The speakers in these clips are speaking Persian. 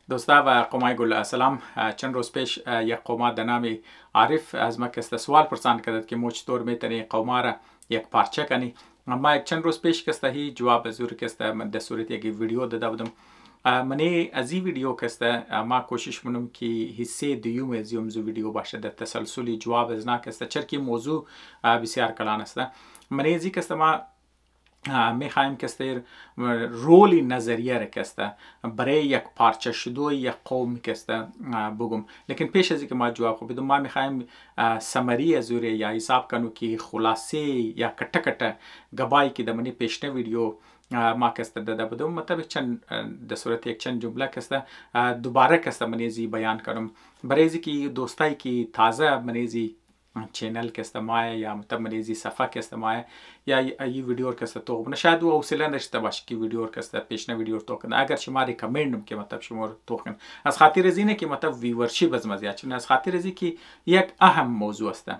دوستا و قومای گل سلام. چند روز پیش یک قوما به نام عارف از ما کست سوال پرسان کرد که ما چطور میتونی قوما را یک پارچه کنی. ما چند روز پیش کسته هی جواب زور کسته من در صورت یک ویدیو داده بودم. منی از این ویدیو کسته ما کوشش منم که حصه دیوم از یومزو ویدیو باشه در تسلسلی جواب از نا کسته چرکی موضوع بسیار کلان است. منی از این کسته ما میخوایم که رولی نظریه را کسته برای یک پارچه شدو یک قوم کسته بگم. لیکن پیش از اینکه ما جواب بدم ما میخوایم سمری از اوره یا حساب کنو که خلاصه یا کټه کټه گبای که دمنی پیشنه ویدیو ما کسته داده بودم مطلب چند در صورت یک چند جمله کسته دوباره کسته منیزی بیان کنم برای اینکه دوستایی که تازه منیزی چینل که استماعه یا مطلب مریضی صفحه که استماعه یا ای ویدیو که است تو نشاید و حوصله داشته باشه که ویدیو که است پیشنه ویدیو تو کنه اگر شما ریکامندم که مطلب شما تو کن از خاطر از اینه که مطلب ویورشیپ از مزیت چون از خاطر از اینکه یک اهم موضوع است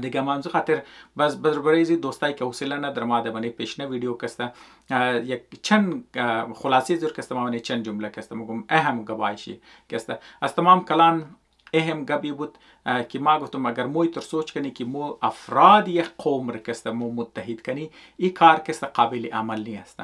دیگه ما از خاطر بس برای دوستایی که حوصله ندارم ما دبنی پیشنه ویدیو که است یک چند خلاصه زور که است ما چند جمله که است میگم اهم گواهی که است از تمام کلان اهم گبی بود که ما گفتم اگر موی تر سوچ کنی که مو افراد یک قوم را کسته مو متحد کنی این کار کسته قابل عمل نیست.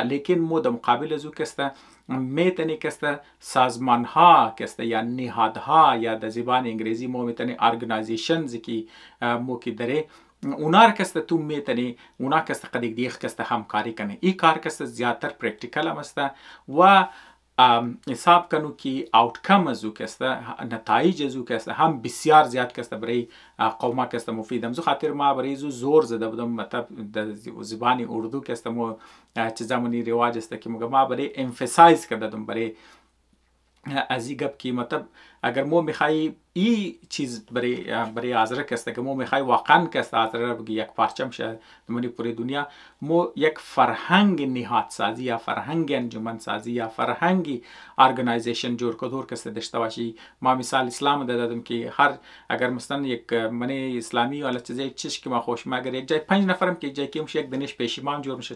لیکن مو در مقابل ازو کسته میتونی کسته سازمان ها کسته یا نهادها یا در زبان انگلیسی مو میتونی ارگنایزیشنز که مو که داره اونا را کسته تو میتونی اونا کسته قدیق دیخ کسته همکاری کنی. این کار کسته زیادتر پرکتیکل هم است و حساب کنو که آوتکم ازو کسته نتایج ازو کسته هم بسیار زیاد کسته برای قوما کسته مفید هم. زو خاطر ما برای زو زور زده بودم مطلب در زبانی اردو کسته مو چیزامونی رواج است که ما برای امفسایز کردم برای از این گپ که مطلب اگر مو میخوایی این چیز برای آزره کسته که مو میخوایی واقعا کسته آزره را بگی یک پارچم شد دمانی پوری دنیا مو یک فرهنگ نهاد سازی یا فرهنگ انجمن سازی یا فرهنگ ارگنایزیشن جور کدور کسته داشته باشی. ما مثال اسلام دادم که هر اگر مثلا یک منی اسلامی ولا چیزی که ما خوش ما اگر یک جای 5 نفرم که جای که میشه یک دانش پیشیمان جور میشه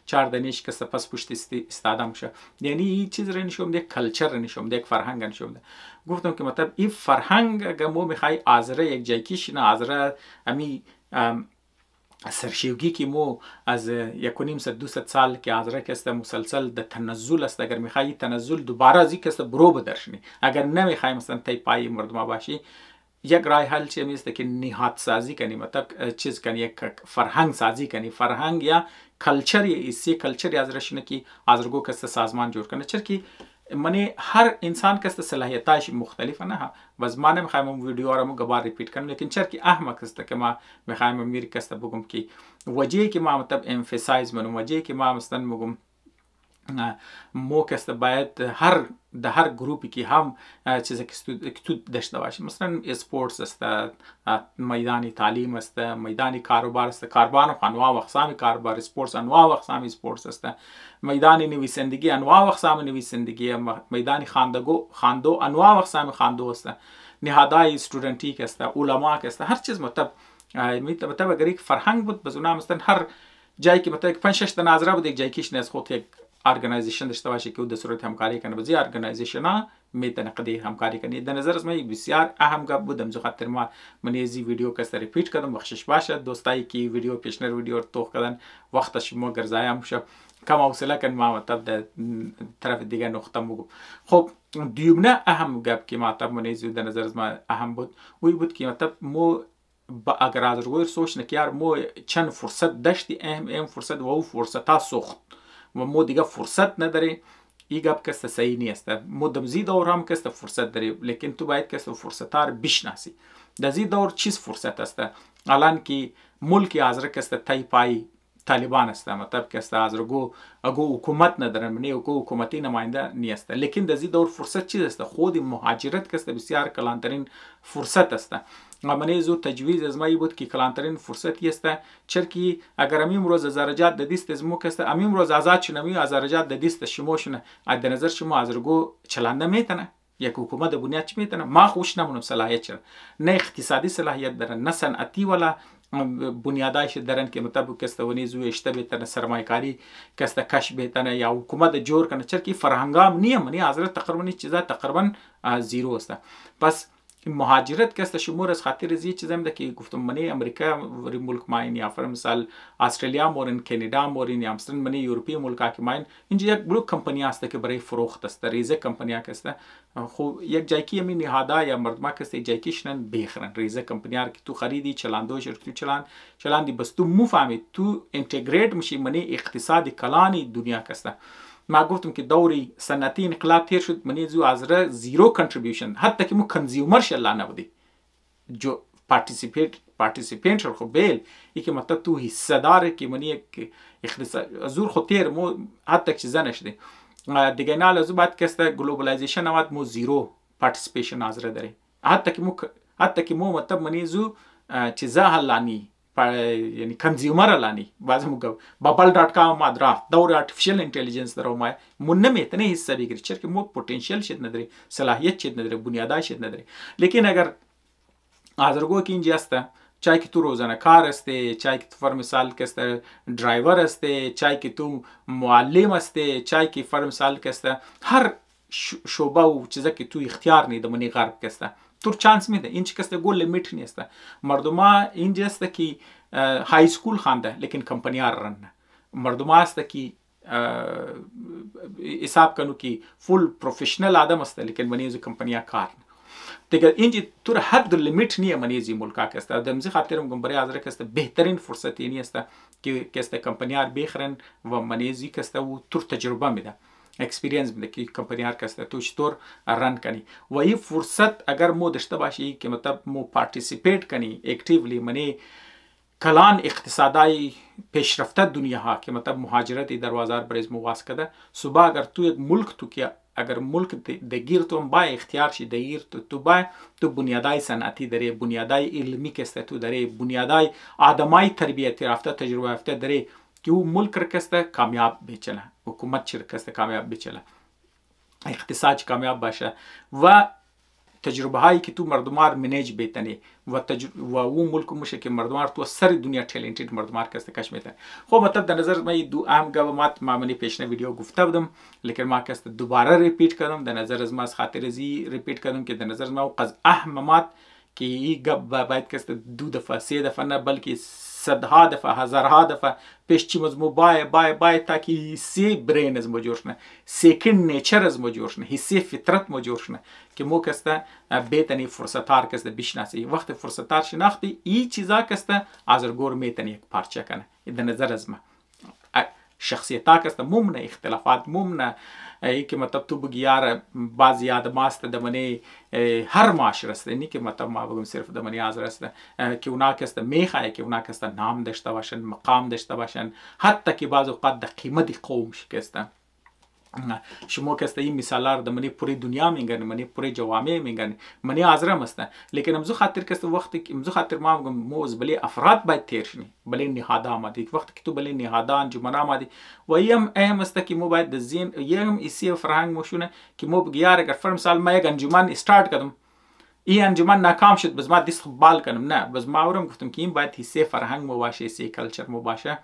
4 دانش کسته پس پشت استاده میشه یعنی این چیز را نشون ده کلچر را نشون ده یک فرهنگ نشون ده. گفتم که مطلب این فرهنگ اگر مو میخوای آزره یک جای کیش نه آزره امی سرشیوگی که مو از 1.5 سال که آزره کسته مسلسل در تنزل است اگر میخوای تنزل دوباره از این کسته برو بدرشنی اگر نمیخوای مثلا تای پای مردم باشی یک راه حل چه میسته که نهاد سازی کنی مطلب چیز کنی یک فرهنگ سازی کنی فرهنگ یا کلچری ایسی کلچری از رشنه که آزرگو کسته سازمان جور کنه چرکی منی هر انسان کسته صلاحیتاش مختلفه نه بس ما نمیخوایم اون ویدیو را مو گبار ریپیت کنم لیکن چرکی احمق کسته که ما میخوایم میر کسته بگم که وجهی که ما مطلب امفسایز منم وجهی که ما مثلا میگم مو کسته باید در هر گروپی که هم چیزی که تو داشته باشی مثلا اسپورتس است میدانی تعلیم است میدانی کاروبار است کاروبار انواع و اقسام کاروبار اسپورتس انواع و اقسام اسپورتس است میدانی نویسندگی انواع و اقسام نویسندگی میدانی خواندو انواع و اقسام خواندو است نهادهای استودنتی است علما است هر چیز مطلب اگر یک فرهنگ بود بزونه مثلا هر جایی که مطلب 5 6 تا نظره بود یک جایی کیش از خود یک ارگنایزیشن داشته باشه که در صورت همکاری کنه بزی ارگنایزیشن ها میتونه قدی همکاری کنه. در نظر از من بسیار اهم گپ بودم زو خاطر ما من از ویدیو کس ریپیت کردم بخشش باشه دوستایی که ویدیو پیشنر ویدیو تو کردن وقتش ما گرزایم شو کم حوصله کن ما مطلب در طرف دیگه نقطه مگو. خب دیومنه اهم گپ که مطلب من از در نظر از من اهم بود وی بود که مطلب مو اگر از روی سوچ نکیار مو چند فرصت داشتی اهم فرصت و او فرصت ها سخت و مو دیگه فرصت نداری ای گپ کسته صحیح نیست مو دمزی دور هم کسته فرصت داری لیکن تو باید کسته فرصت ها رو بشناسی در زی دور چیز فرصت است الان که ملک آزره کسته تای پای طالبان است مطلب کسته آزره گو حکومت ندارن منی گو حکومتی نماینده نیست لیکن در زی دور فرصت چیز است خود مهاجرت کسته بسیار کلانترین فرصت است. منی زو تجویز از مایی بود که کلانترین فرصتی است چرکی اگر امیم روز زرجات د دیست از مو کسته امیم روز آزاد شنمی از زرجات د دیست شما شونه از نظر شما از رگو چلنده میتونه یک حکومت بنیاد چی میتونه ما خوش نمونم صلاحیت چرا نه اقتصادی صلاحیت داره نه صنعتی ولا بنیادایش درن که مطلب کسته ونیزو اشته بیتنه سرمایه کاری کسته کش بیتنه یا حکومت جور کنه چرکی فرهنگام نیم منی حضرت تقریبا چیزا تقریبا زیرو است. پس مهاجرت کسته شمور از خاطر زی چیزم ده که گفتم منی امریکا وری ملک ماین یا فر مثال استرالیا مورن کانادا مورن یا مثلا منی اروپی ملکا که ماین اینجا یک بلوک کمپانی است که برای فروخت است ریزه کمپانی کسته خب یک جایکی می نهادا یا مردما کسته جایکیشنن بخرن ریزه کمپانی که تو خریدی چلاندوش تو چلاندی بس تو مفهمی تو اینتگریت میشی منی اقتصادی کلانی دنیا کسته. ما گفتم که دوری صنعتی انقلاب تیر شد منی زو از زیرو کنتریبیوشن حتی که مو کنزیومر شلا نبودی جو پارتیسیپینت شد خب بیل ای که مطلب تو حصه داره که منی یک اقتصاد زور خود تیر مو حتی چیزا نشده دیگه نه لازم باید کسته گلوبالایزیشن اومد مو زیرو پارتیسیپیشن از داره حتی که مو مطلب منی زو چیزا حلانی یعنی کنزیومر لانی بعضی موقع bubble.com ما درافت دور آرتفیشل اینتلیجنس درو ما نمیتونه حصہ بگیری چرا مو پتانسیل شد نداره صلاحیت شد نداره بنیادای شد نداره. لیکن اگر آزرگو کی اینجا است چای که تو روزانه کار استه چای که تو فر مثال که ड्राइवर استه چای که تو معلم استه چای که فر مثال که هر شعبه و چیزا که تو اختیار نیده منی غرب که تو چانس میده این چی کسته گل لیمیت نیست مردما اینجا است که های سکول خونده لیکن کمپانی ها رن مردما است که حساب کنو که فول پروفیشنل آدم است لیکن منیزو کمپانی ها کار دیگه اینجا تو حد لیمیت نیه منیزی ملکا که است دمزی خاطر میگم برای حاضر که است بهترین فرصت اینی است که است کمپانی ها بخرن و منیزی که است و تو تجربه میده اکسپریانس میده که کمپانی هر کس تو چطور رن کنی و این فرصت اگر مو داشته باشی که مطلب مو پارتیسیپیت کنی اکتیولی منی کلان اقتصادی پیشرفته دنیا ها که مطلب مهاجرتی در بازار برز مواس کده صبح اگر تو یک ملک تو که اگر ملک دگیر تو با اختیار شی دگیر تو با تو بنیادای صنعتی داره بنیادای علمی که است تو داره بنیادای آدمای تربیت یافته تجربه یافته داره که او ملک رکسته کامیاب بچله حکومت چی رکسته کامیاب بچله اقتصاد کامیاب باشه و تجربه هایی که تو مردمار منیج بیتنی و او ملک میشه که مردمار تو سر دنیا ټیلنټډ مردمار کسته کش میتن. خب مطلب در نظر ما دو اهم گوامات ما منی پیشنه ویدیو گفته بودم لیکن ما کسته دوباره ریپیت کردم در نظر از ما از خاطر زی ریپیت کردم که در نظر ما از اهمات که این گپ باید کسته دو دفعه سه دفعه نه بلکه صدها دفعه هزارها دفعه پیش چیم از مو بای تاکه حسی برین از مو جوشنه سیکن نیچر از مو جوشنه حسی فطرت مو جوشنه که مو کسته بیتنی فرصتار کسته بشناسی وقت فرصتار شناختی این چیزا کسته ازرگور میتنی یک پارچه کنه در نظر از ما شخصیتا کسته ممنه اختلافات ممنه ای که مطلب تو بگی یار بعضی آدم است دمنی هر معاشره است نی که مطلب ما بگم صرف دمنی حاضر است که اونا کسته میخواه که اونا کسته نام داشته باشن مقام داشته باشن حتی که بعض اوقات د قیمت قوم شکسته شما کسته این مثالار دمنی پوری دنیا میگن منی پوری جوامع میگن منی حاضرم است لیکن امزو خاطر کسته وقتی که امزو خاطر ما بگم موز بلی افراد باید تیر شنی بلی نهادا آمدی وقتی که تو بلی نهادا انجمن آمدی و یم اهم است که مو باید د زین یم ایسی فرهنگ موشونه که مو بگیار اگر فرم سال ما یک انجمن استارت کردم این انجمن ناکام شد بس ما دست بال کنم نه بس ما اورم گفتم که این باید حصه فرهنگ مو باشه حصه کلچر مو باشه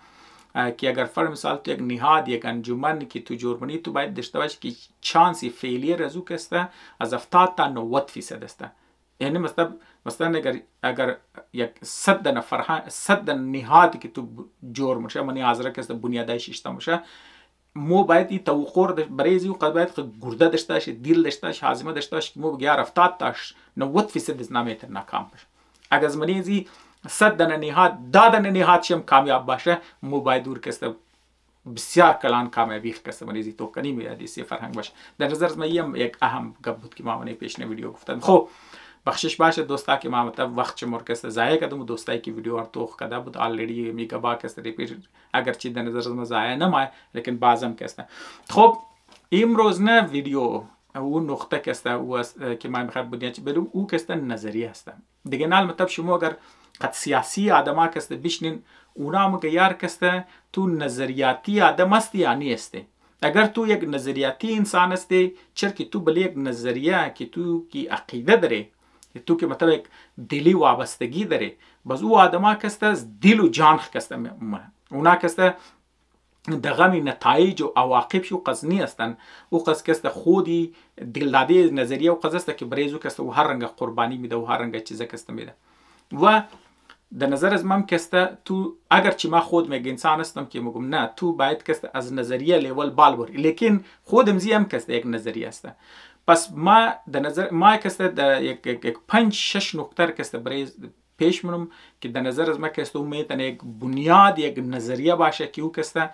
که اگر فرض مثال تو یک نهاد یک انجمن که تو جور کنی تو باید داشته باشی که چانسی فیلیر از او کسته از 70 تا 90% است یعنی مثلا اگر یک 100 نهاد که تو جور میشه منی حاضر کسته بنیادای شیشته میشه مو باید این توقع برای ازی وقت باید گرده داشته باشی دیل داشته باشی هاضمه داشته باشی که مو بگه 70 تا 90% از نمیتر ناکام بشه اگر از منی ازی 100 دانه نهاد دادن نهاد شم کامیاب باشه مو باید دور کسته بسیار کلان کامیابی کسته منیزی تو کنی میادی سی فرهنگ باشه در نظر من یک اهم گپ بود که ما من پیشنه ویدیو گفتم. خب بخشش باشه دوستا که ما مطلب وقت چمر کسته ضایع کردم دوستایی که ویدیو ارتوخ کرده بود آلریدی میگه با کسته ریپیت اگر چی در نظر من ضایع نمای لیکن بازم کسته. خب امروز نه ویدیو اون نقطه کسته او که ما میخوام بودیم چی بریم او کسته نظریه است دیگه نه مطلب شما اگر قد سیاسی آدم ها کسته بشنین اونا مگه یار کسته تو نظریاتی آدم هستی یا نیستی اگر تو یک نظریاتی انسان هستی چرا که تو بلی یک نظریه که تو کی عقیده داری تو که مطلب یک دلی وابستگی داره، باز او آدما کسته از دل و جان کسته میمونه. اونا کسته دغمی نتایج و عواقبش او قصد نیستن. او قصد کسته خودی دلداده نظریه و قصد است که برای او کسته و هر رنگ قربانی میده و هر رنگ چیزه کسته میده. و در نظر از من کسته تو اگر چی ما خود میگه انسان هستم که میگم نه تو باید کسته از نظریه لیول بال بری، لیکن خودم زیم کسته یک نظریه است. پس ما در نظر ما کسته در یک 5-6 نکته کسته برای پیش منم که در نظر از ما کسته میتونه یک بنیاد یک نظریه باشه که او کسته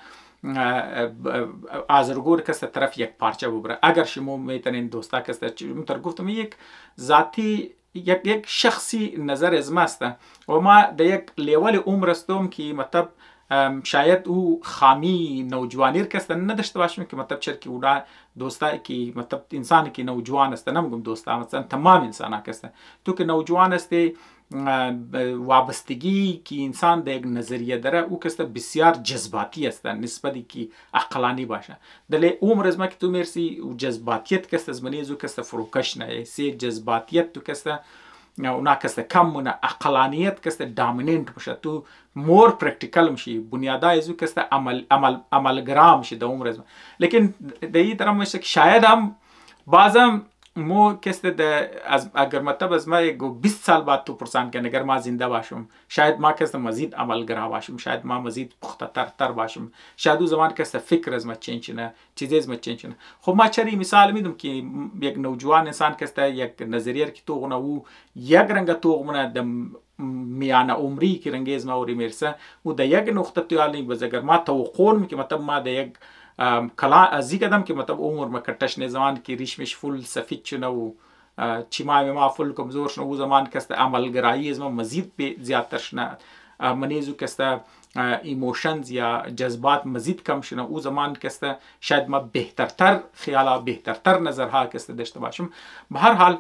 آزرگور کسته طرف یک پارچه ببره. اگر شما میتونین دوستا کسته متر گفتم یک ذاتی یک شخصی نظر از ماست و ما در یک لیول عمر هستم که مطلب شاید او خامی نوجوانی کسته نداشته باشم که مطلب چرکی اونا دوستا که مطلب انسانی که نوجوان است، نمیگم دوستا مثلا تمام انسان ها کسته تو که نوجوان هستی وابستگی که انسان در یک نظریه داره او کسته بسیار جذباتی است نسبتی که عقلانی باشه. دلی عمر از ما که تو مرسی و جذباتیت کسته از منی زو کسته فروکش نه سی جذباتیت تو کسته اونا کسته کم مونه عقلانیت کسته دامیننت باشه، تو مور پرکتیکل میشی، بنیادای زو کسته عملگرا میشی در عمر از ما. لیکن در این طرف میشه که شاید هم بازم مو کسته از اگر مطلب از ما 20 سال بعد تو پرسان کنه اگر ما زنده باشم شاید ما کسته مزید عملگرا باشم، شاید ما مزید پخته تر باشم، شاید او زمان کسته فکر از ما چنج نه چیزی از ما چنج نه. خب ما چری مثال میدم که یک نوجوان انسان کسته یک نظریه که تو غنا او یک رنگ تو غنا د میانه عمری که رنگ از ما اوری میرسه او د یک نقطه تو حالی باز اگر ما توقع می که مطلب ما د یک کلا ازی کدم که مطلب عمر ما کتش نه زمان که ریشمش فول سفید چنه و چیمای ما فول کمزور شنه او زمان کسته عملگرایی از ما مزید به زیادتر شنه منیزو کسته ایموشنز یا جذبات مزید کم شنه او زمان کسته شاید ما بهترتر خیالا بهترتر نظرها کسته داشته باشم. به هر حال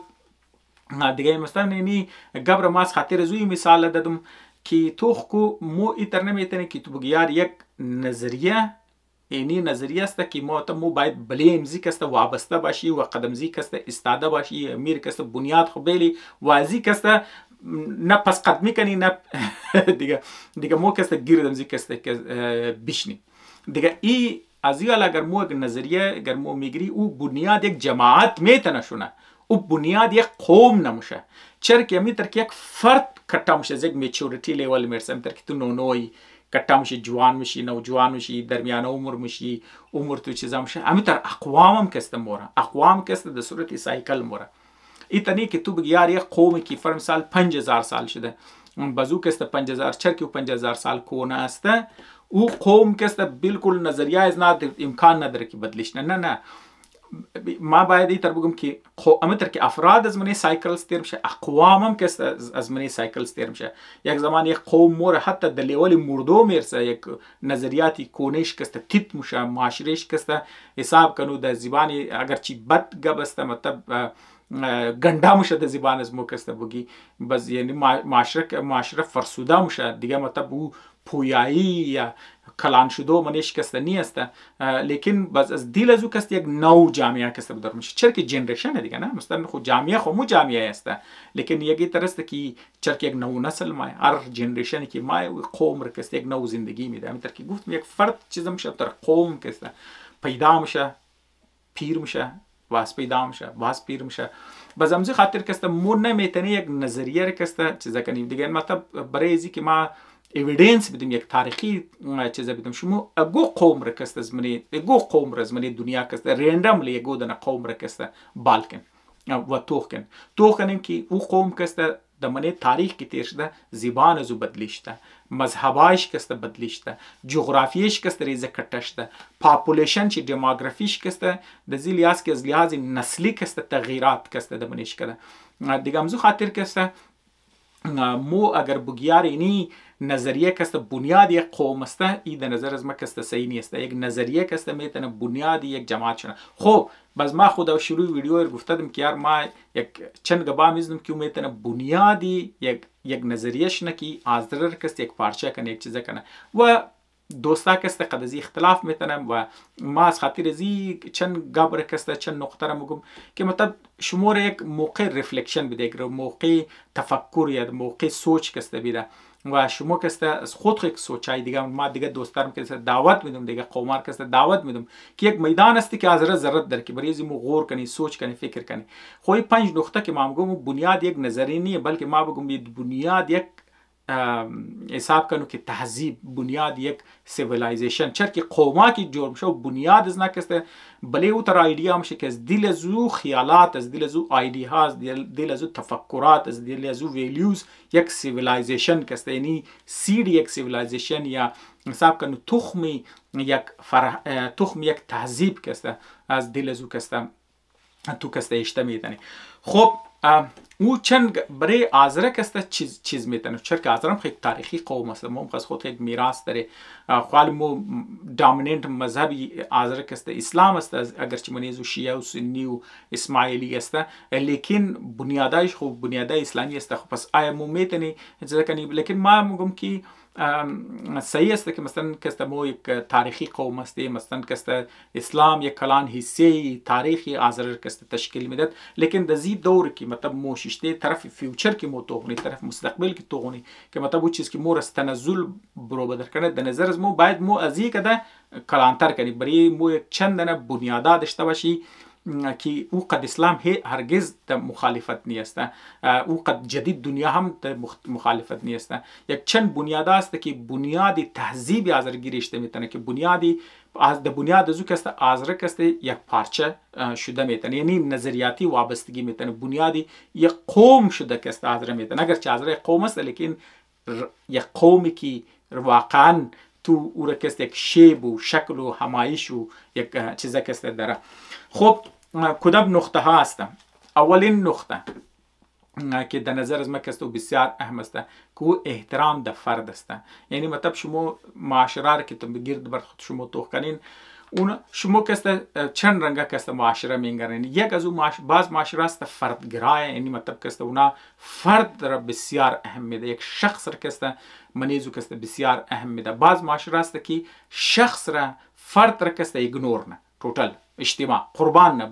دیگه مثلا اینی قبر ما از خاطر زوی مثال دادم که تو خو مو ایتر نمیتونه که تو بگیار یک نظریه اینی نظریه است که مو باید بلیمزی کسته وابسته باشی و قدمزی کسته استاده باشی امیر کسته بنیاد خو بیلی وازی کسته نه پس قدمی کنی نه دیگه مو کسته گیردمزی کسته بشنی دیگه ای از یال اگر مو یک نظریه اگر مو میگری او بنیاد یک جماعت میتونه شونه، او بنیاد یک قوم نموشه. چرا که میتر که یک فرد کتا میشه یک میچورتی لیول میرسه میتر که تو نونوی کتا میشه جوان میشی نوجوان میشی درمیان عمر میشی عمر تو چیزا میشه امیتر اقوام هم کسته موره اقوام کسته در صورت سایکل موره. ایتنی که تو بگیار یک قومی که فرم سال 5000 سال شده اون بازو کسته 5000 چرکی و 5000 سال کونه استه او قوم کسته بالکل نظریه از امکان نداره که بدلیش نه ما باید ایتر بگم که امیتر که افراد از منی سایکل ستیر میشه اقوام هم که از منی سایکل ستیر میشه. یک زمان یک قوم موره حتی در لیول مردو میرسه یک نظریاتی کونش کسته تیت میشه معاشرش کسته حساب کنو در زبانی اگر چی بد گبسته مطلب گنده میشه در زبان از مو کسته بگی بس یعنی معاشره فرسوده میشه دیگه مطلب او پویایی یا کلان شدو منش کسته نیسته. لیکن باز از دیل از او کست یک نو جامعه کسته بدار میشه چرا که جنریشن دیگه نه مثلا خود جامعه خو مو جامعه است لیکن یکی ترسته که چرا که یک نو نسل ما هر جنریشنی که ما قوم را کسته یک نو زندگی میده همین که گفتم یک فرد چیز میشه در قوم کسته پیدا میشه پیر میشه واس پیدا میشه واس پیر میشه باز همزی خاطر کسته مو نمیتونه یک نظریه کسته چیزا کنیم دیگه مطلب برای ازی که ما ایویدنس بدیم یک تاریخی چیزا بدیم شما اگو قوم را کسته از منی اگو قوم را از منی دنیا کسته رندملی اگو دنا قوم را کسته بالکن و توخنیم که او قوم کسته در منی تاریخ کی تیر شده زبان ازو بدلیشته مذهبایش کسته بدلیشته جغرافیش کسته ریزه کتشته پاپولیشن چی دموگرافیش کسته در زی لیاز که از لیاز نسلی کسته تغییرات کسته در منیش کده دیگه همزو خاطر کسته مو اگر بگیار اینی نظریه کسته بنیاد یک قوم است ای در نظر از ما کسته صحیح نیست. یک نظریه کسته میتونه بنیاد یک جماعت شنه. خب باز ما خود شروع ویدیو رو گفتم که یار ما یک چند گبا میزنم که میتونه بنیادی یک نظریه شنه که از درر کست یک پارچه کنه یک چیزه کنه و دوستاک است قد از اختلاف میتنم و ما از خاطر زی چند گابر است چند نقطه را میگم که مطلب شما را یک موقع رفلکشن بده، یک موقع تفکر یا موقع سوچ کسته بیده و شما کسته از خود یک سوچای دیگه. ما دیگه دوستارم کسته دعوت میدم، دیگه قومار کسته دعوت میدم که یک میدان است که از ضرورت در که برای زمو غور کنی، سوچ کنی، فکر کنی. خوی 5 نقطه که ما میگم بنیاد یک نظری نیه، بلکه ما بگم بنیاد یک حساب کنو که تهذیب، بنیاد یک سیویلایزیشن چرا که قوما که جور میشه بنیاد از نکسته بله او تر ایدیا میشه که از دل زو خیالات، از دل زو ایدیا، از دل زو تفکرات، از دل زو ویلیوز یک سیویلایزیشن کسته، یعنی سید یک سیویلایزیشن یا حساب کنو تخم یک تهذیب کسته از دل زو کسته تو کسته اشته میدنی. خب او چند برای آذره کسته چیز میتونه، چرا که آذرم خیلی تاریخی قوم است، ما از خود یک میراث داره. خالی مو دامیننت مذهبی آذره کسته اسلام است، اگرچه منیزو شیعه و سنی و اسماعیلی است، لیکن بنیادایش خوب بنیادای اسلامی است. خب پس آیا مو میتونی چیزا کنی؟ لیکن ما میگم که صحیح است که مثلا کسته مو یک تاریخی قوم است، مثلا کسته اسلام یک کلان حصه تاریخی آذر کسته تشکیل میداد، لیکن در زی دور که مطلب مو ششته طرف فیوچر که مو توغنی، طرف مستقبل که توغنی که مطلب او چیز که مو رست تنزل برو بدر کنه در نظر از مو باید مو از یک ده کلانتر کنی، برای مو یک چندانه بنیادات داشته باشی که او قد اسلام هرگز مخالفت نیست، او قد جدید دنیا هم مخالفت نیست. یک چند بنیاد است که بنیادی تهذیب آذر گیرشته میتونه که بنیادی از د بنیاد از او کسته آذر کسته یک پارچه شده میتونه، یعنی نظریاتی وابستگی میتونه، بنیادی یک قوم شده کسته آذر میتونه، اگرچه آذر یک قوم است لیکن یک قومی که واقعا تو او را کسته یک شیب و شکل و همایش و یک چیزا کسته داره. خب کدام نقطه ها هستم؟ اولین نقطه که در نظر از ما کسته بسیار اهم است که احترام در فرد است. یعنی مطلب شما معاشره که تم گرد بر خود شما توخ کنین، اون شما کسته چند رنگه کسته معاشره میگرین. یک از اون بعض معاشره است فردگرای، یعنی مطلب کسته اونا فرد را بسیار اهم میده، یک شخص را کسته منیزو کسته بسیار اهم میده. بعض معاشره است که شخص را فرد را کسته ایگنور نه، توتال اجتماع قربان نه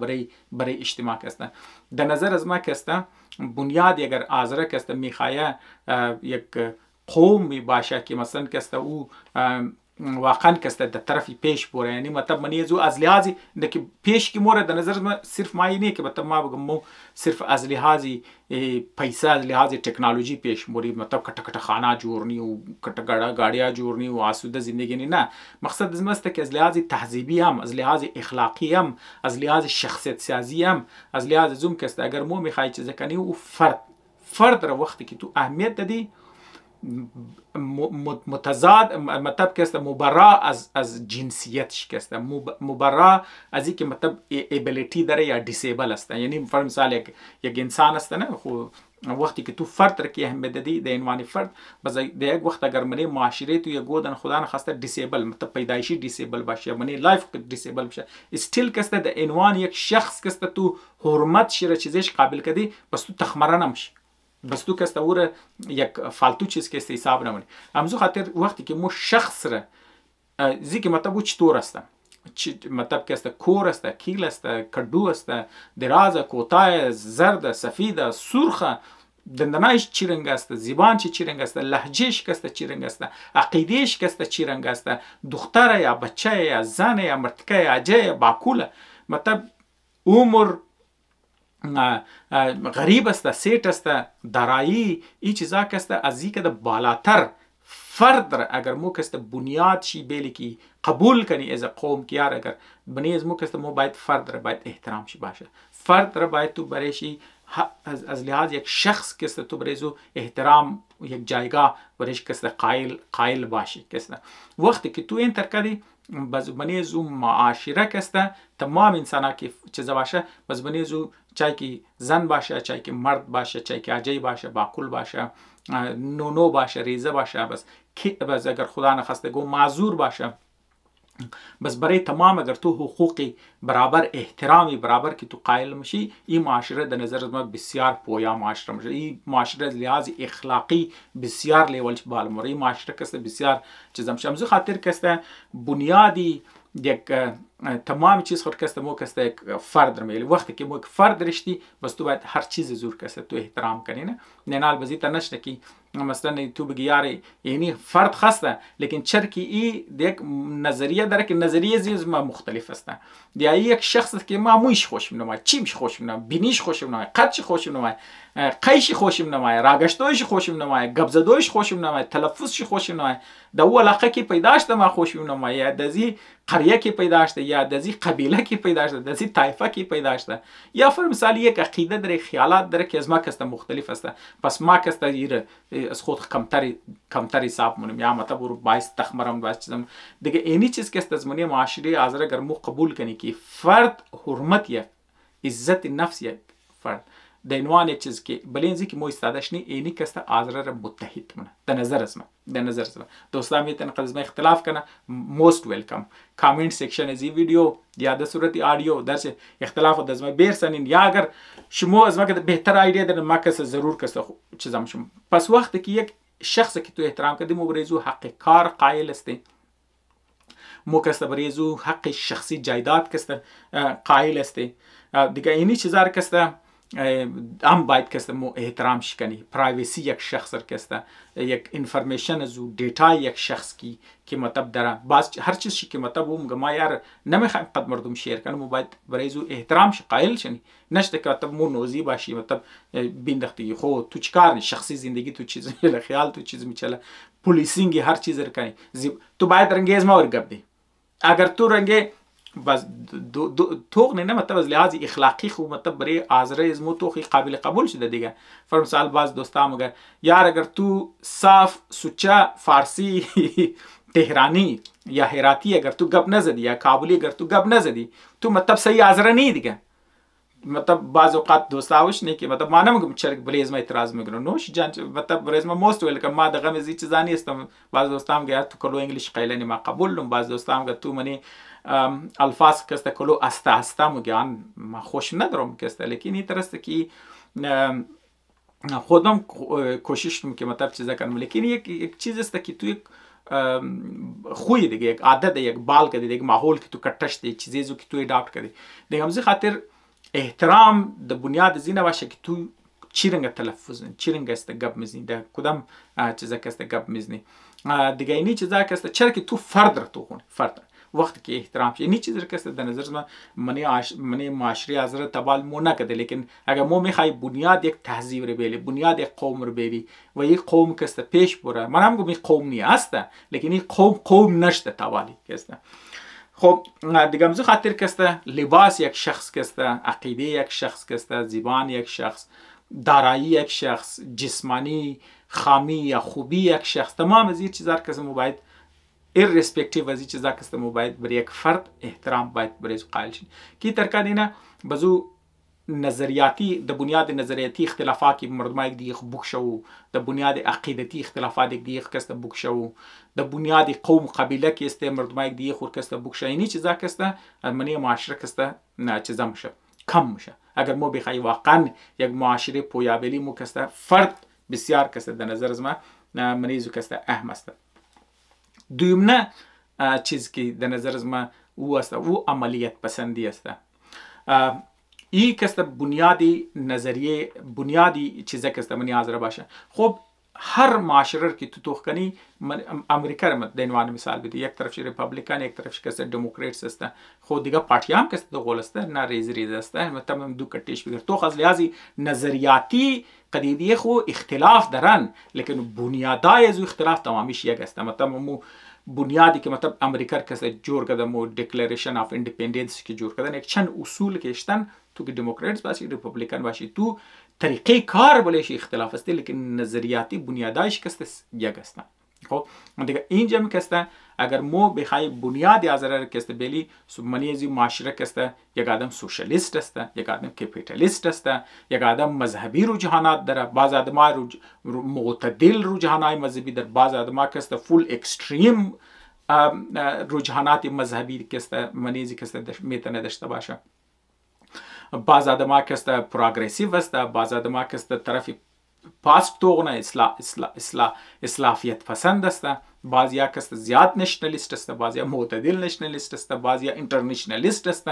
برای اجتماع کسته. در نظر از ما کسته بنیاد اگر آذره کسته میخواه یک قومی باشه که مثلا کسته او واقعا کسته در طرفی پیش بوره، یعنی مطلب منیزو از لحاظی که پیش کی موره در نظر ما صرف ما اینه که مطلب ما بگم مو صرف از لحاظی پیسه، از لحاظی تکنولوژی پیش موری، مطلب کټ خانه جوړنی او کټ گاڑیا جوړنی او آسوده زندگی نه. مقصد از ما است که از لحاظ تهذیبی هم، از لحاظ اخلاقی هم، از لحاظ شخصیت سازی هم، از لحاظ زوم کسته اگر مو میخوای چیز کنی او فرد را وقتی که تو اهمیت دادی متضاد مطلب کسته مبرا از جنسیتش کسته، مبرا از اینکه مطلب ایبیلیتی داره یا دیسیبل است. یعنی فرض مثال یک انسان است نه، خو وقتی که تو فرد را که اهمیت دادی در عنوان فرد، باز در یک وقت اگر منی معاشره تو یک گودن خدا نخواسته دیسیبل مطلب پیدایشی دیسیبل باشه، منی لایف دیسیبل باشه، استیل کسته در عنوان یک شخص کسته تو حرمت شیر چیزش قابل کدی، بس تو تخمره نمیشه، بس تو کسته او را یک فالتو چیز کسته حساب نمونی. همزو خاطر وقتی که مو شخص را زی که مطلب او چطور است، مطلب کسته کور است، کیل است، کدو است، دراز، کوتاه، زرد، سفید، سرخ، دندانایش چی رنگ است، زبان چی رنگ است، لهجهش کسته چی رنگ است، عقیدهش کسته چی رنگ است، دختر یا بچه یا زن یا مرتکه یا عجه یا باکوله، مطلب عمر غریب است، سیٹ است، دارایی، این چیزا کسته از یک بالاتر فرد را اگر مو کسته بنیاد شی بیلی کی قبول کنی از قوم کیار، اگر بنی از مو کسته مو باید فرد را باید احترام شی باشه، فرد را باید تو برایشی از لحاظ یک شخص کسته تو برایزو احترام یک جایگاه برایش کسته قائل باشی کسته. وقتی که تو این ترکدی باز بنیزو معاشره کسته تمام انسان که چیزا باشه، باز بنیزو چای که زن باشه، چای که مرد باشه، چای که عجی باشه، باکول باشه، نو باشه، ریزه باشه، بس اگر خدا نخواسته گو معذور باشه، بس برای تمام اگر تو حقوقی برابر احترامی برابر که تو قائل میشی، این معاشره در نظر من بسیار پویا معاشره میشه. این معاشره از لحاظ اخلاقی بسیار لیولش بالا میره. این معاشره کسته بسیار چیزا میشه. امزو خاطر کسته بنیادی یک تمام چیز خود کسته مو کسته یک فرد میلی. وقتی که مو یک فرد رشتی بس تو باید هر چیز زور کسته تو احترام کنی. نه نال بزیتا نشته کی مثلا تو بگی یاری یعنی فرد خسته لیکن چرکی ای یک نظریه داره که نظریه زیز ما مختلف است. یا یک شخص که ما مویش خوشم نمای، چیمش خوشم نمای، بینیش خوشم نمای، قدش خوشم نمای، قیش خوشم نمای، راگشتویش خوشم نمای، گبزدویش خوشم نمای، تلفظش خوشم نمای، در او علاقه که پیدا شده ما خوشم نمای، یا دزی قریه که پیدا شده، یا دزی قبیله که پیدا شده، دزی طایفه که پیدا شده، یا فر مثال یک عقیده داره، خیالات داره که از ما کسته مختلف است. پس ما کسته ایر از خود کمتر حساب مونم یا مطلب رو باعث تخمرم باعث چیزم دیگه. اینی چیز که است از منی معاشره آزار اگر مو قبول کنی که فرد حرمت یک عزت نفس یک فرد در عنوان یک چیز که بلینزی که مو استادش نی اینی که است آزار را متحد منه در نظر از من دوستان میتونن قضیه اختلاف کنه موست ویلکم کامنت سیکشن از این ویدیو یا در صورت آدیو درس اختلاف از ما بیرسنین یا اگر شما از ما که بهتر ایده دارین ما کس ضرور کس چیزام شما. پس وقتی که یک شخص که تو احترام کردی مو بریزو حق کار قائل استی، مو کس بریزو حق شخصی جایداد کس قائل استی دیگه. اینی چیزا کس هم باید کس مو احترام شکنی. پرایوسی یک شخص کس یک انفرمیشن از دیتا یک شخص کی که مطلب داره باز هر چیزی که مطلب میگه ما یار نمیخوایم قد مردم شیر کنه، مو باید بریزو احترام قائل شنی. نشته که مطلب مو نوزی باشی مطلب بیندختی خود تو چیکار شخصی زندگی تو چیز میله خیال تو چیز میچله پولیسینگ هر چیز رو کنی تو باید رنگیز ما ورگب دی. اگر تو رنگه بس توق نه مطلب از لحاظ اخلاقی خوب مطلب برای آزره از مو توقی قابل قبول شده دیگه. فر مثال باز دوستا مگر یار اگر تو صاف سوچا فارسی تهرانی یا هراتی اگر تو گپ نزدی یا کابلی اگر تو گپ نزدی تو مطلب صحیح آزره نی دیگه. مطلب بعض اوقات دوستاوش نه که مطلب ما نمیگم چرک بلیز ما اعتراض میکنم نوش جان مطلب بریز ما موست ویلکم ما دغه مزی چیزا نیستم. بعض دوستام گه تو کلو انگلیش قیلنی ما قبولم، بعض دوستام گه تو منی الفاظ کسته کلو استا مگان ما خوش ندارم کسته لیکن این درسته که خودم کوشش کنم که مطلب چیزا کنم لیکن یک چیز است که تو یک خوی دیگه یک عادت یک بال کدی یک ماحول که تو کټش دی چیزی که تو اډاپټ کړي دیگه همزه خاطر احترام د بنیاد زینه باشه که تو چیرنگ تلفظ چیرنگ است گپ میزنی در کدام چیزا که است گپ میزنی دیگه. اینی چیزا که است چرا که تو فرد رو تو خونه فرد وقتی که احترام اینی چیزا که است در نظر من معاشره از را تبال مو نکده. لیکن اگر مو میخوای بنیاد یک تهذیب رو بیلی، بنیاد یک قوم رو بیلی و یک قوم که است پیش بره، من هم گم قوم نی است لیکن این قوم نشته توالی که است. خب دیگه همزه خاطر کسته لباس یک شخص کسته، عقیده یک شخص کسته، زبان یک شخص، دارایی یک شخص، جسمانی خامی یا خوبی یک شخص، تمام از این چیزا که مو باید ایرسپکتیو از این چیزا که مو باید برای یک فرد احترام باید برای قائل شین. کی ترکا دینا بزو نظریاتی د بنیاد نظریاتی اختلافات کی مردم یک دیگه بوکشو، د بنیاد عقیدتی اختلافات یک دیگه کسته بوکشو، د بنیاد قوم قبیله کی است مردم یک دیگه خور کسته بوکشو. اینی چیزا کسته منی معاشره کسته نه چیزا میشه کم میشه. اگر مو بخوای واقعا یک معاشره پویابلی مو کسته فرد بسیار کسته در نظر از ما منیزو کسته اهم است. دویمنه چیز که در نظر از ما او است او عملیات پسندی است. این کست بنیادی نظریه بنیادی چیزا کست منی آزره باشه. خب هر معاشره که تو توخ کنی امریکا رو دینوان مثال بده، یک طرفش ریپابلیکن یک طرفش کست دموکراتس است. خود دیگه پارتی هم کست دو غول است نه ریز است مطمئن دو کتیش بگیر تو از لحاظی نظریاتی قدیدی خو اختلاف دارن لیکن بنیادای از اختلاف تمامیش یک است. مطمئن بنیادی که مطلب امریکا کس جور کرده مو دیکلریشن آف ایندیپندنس که جور کردن یک چند اصول که اشتن تو که دموکراتس باشی ریپابلیکن باشی تو طریقه کار بلش اختلاف است لیکن نظریاتی بنیادایش کس یک است. خب دیگه اینجا میکسته اگر مو بخوای بنیادی از راه کسته بلی منیزی معاشره کسته یک آدم سوشالیست است، یک آدم کپیتالیست است، یک آدم مذهبی رجحانات داره، بعض آدم معتدل رجحانات مذهبی در بعض آدم کسته فول اکستریم رجحانات مذهبی که منیزی که میتونه داشته باشه. بعض آدما که پروگرسیو است، بعض آدما که طرف پاست توغنه اصلاحیت پسند است، بعضیا که زیاد نشنالیست است، بعضیا معتدل نشنالیست است، بعضیا اینترنشنالیست است.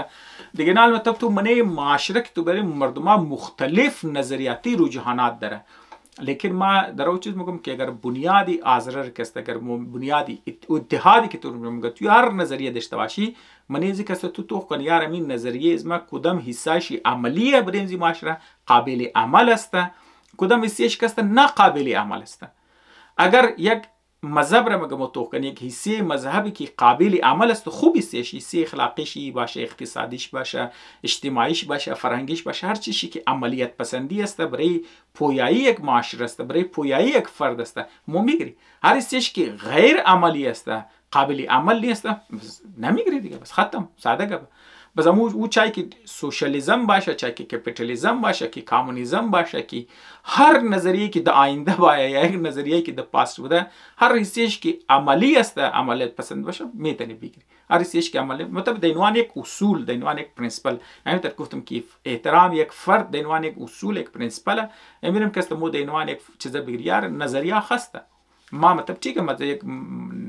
دیگه نه مطلب تو منه معاشره که تو برای مردما مختلف نظریاتی رجحانات داره. لیکن ما در اون چیز میگم که اگر بنیادی آزرار که است، اگر بنیادی اتحادی که تو میگم توی هر نظریه داشته باشی، منیزی که تو کنی یار این نظریه از ما کدام حصه‌اش عملیه برای معاشره قابل عمل است، کدام حصه‌اش که است نه قابل عمل است. اگر یک مذهب را مگم تو کنی یک حصه مذهبی که قابل عمل است، خوب حصه‌اش، حصه اخلاقیش باشه، اقتصادیش باشه، اجتماعیش باشه، فرهنگیش باشه، هر چیزی که عملیات پسندی است برای پویایی یک معاشره است، برای پویایی یک فرد است، مو میگیری. هر حصه‌اش که غیر عملی است، قابل عمل نیست، نمیگیری دیگه، بس ختم، ساده گپ. بس او چای که سوشالیزم باشه، چای که کپیتالیزم باشه، که کمونیسم باشه، که هر نظریه که د آینده باشه یا یک نظریه که د پاست بوده، هر حصه‌اش که عملی است، عملیات پسند باشه، میتونی بگیری. هر حصه‌اش که عملی، مطلب د عنوان یک اصول، د عنوان یک پرینسپل، همینطور گفتم که احترام یک فرد د عنوان یک اصول، یک پرینسپل، میرم که است مو د عنوان یک چیز بگیری، یار نظریه خسته. ما مطلب چی که مثلا یک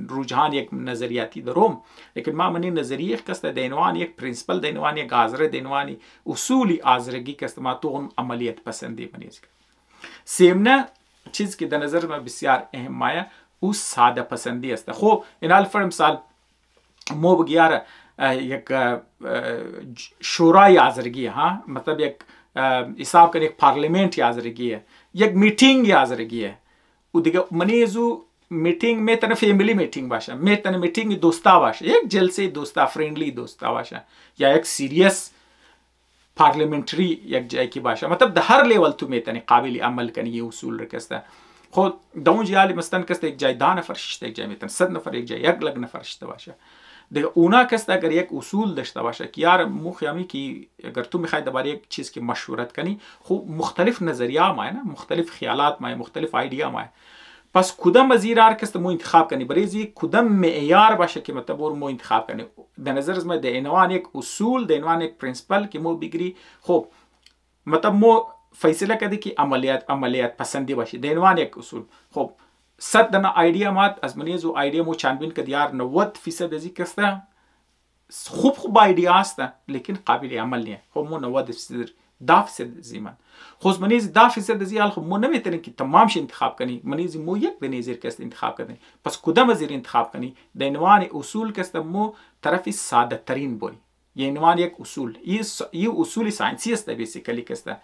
رجحان یک نظریاتی دارم، لیکن ما منی نظریه که است د عنوان یک پرینسپل، د عنوان یک آزره، د عنوان اصولی آزرگی که است ما تو عملیات پسندی منیز. سیمنه چیز که در نظر من بسیار اهم مایه او ساده پسندی است. خب این الفر مثال مو بگیاره یک شورای آزرگی، ها مطلب یک حساب کنی یک پارلیمنت آزرگی، یک میتینگ آزرگی، و دیگه منیزو میتینگ میتونه فیملی میتینگ باشه، میتونه میتینگ دوستا باشه، یک جلسه دوستا، فرندلی دوستا باشه، یا یک سیریس پارلیمنتری یک جایی کی باشه. مطلب در هر لیول تو میتونی قابل عمل کنی یہ اصول رکسته. خود دون جیالی مثلا کسته یک جای 10 نفر ششته، یک جای میتونه 100 نفر، یک جای یک لگ نفر ششته باشه. دیگه اونا کسته اگر یک اصول داشته باشه که یار مخیامی که اگر تو میخوای درباره یک چیز که مشورت کنی، خب مختلف نظریه مایه، نه مختلف خیالات مایه، مختلف ایدیا مایه. پس کدام وزیر هر مو انتخاب کنی، برای کدام معیار باشه که مطلب مو انتخاب کنی. در نظر از ما د عنوان یک اصول، د عنوان یک پرینسپل که مو بگیری، خب مطلب مو فیصله کردی که عملیات پسندی باشه د عنوان یک اصول. خب 100 دنا ایدیا مات از منیز و ایدیا مو چانبین کد یار 90% از این کسته خوب ایدیا است لیکن قابل عمل نیه. خب مو 90% زیمان خوز منیز 10% از این خب مو نمیتونی که تمامش انتخاب کنی، منیز مو یک دنیزیر کست انتخاب کنی. پس کدام وزیر انتخاب کنی د عنوان اصول کست مو طرفی ساده ترین بوی، یه عنوان یک اصول، این اصول ساینسی است بیسیکلی کسته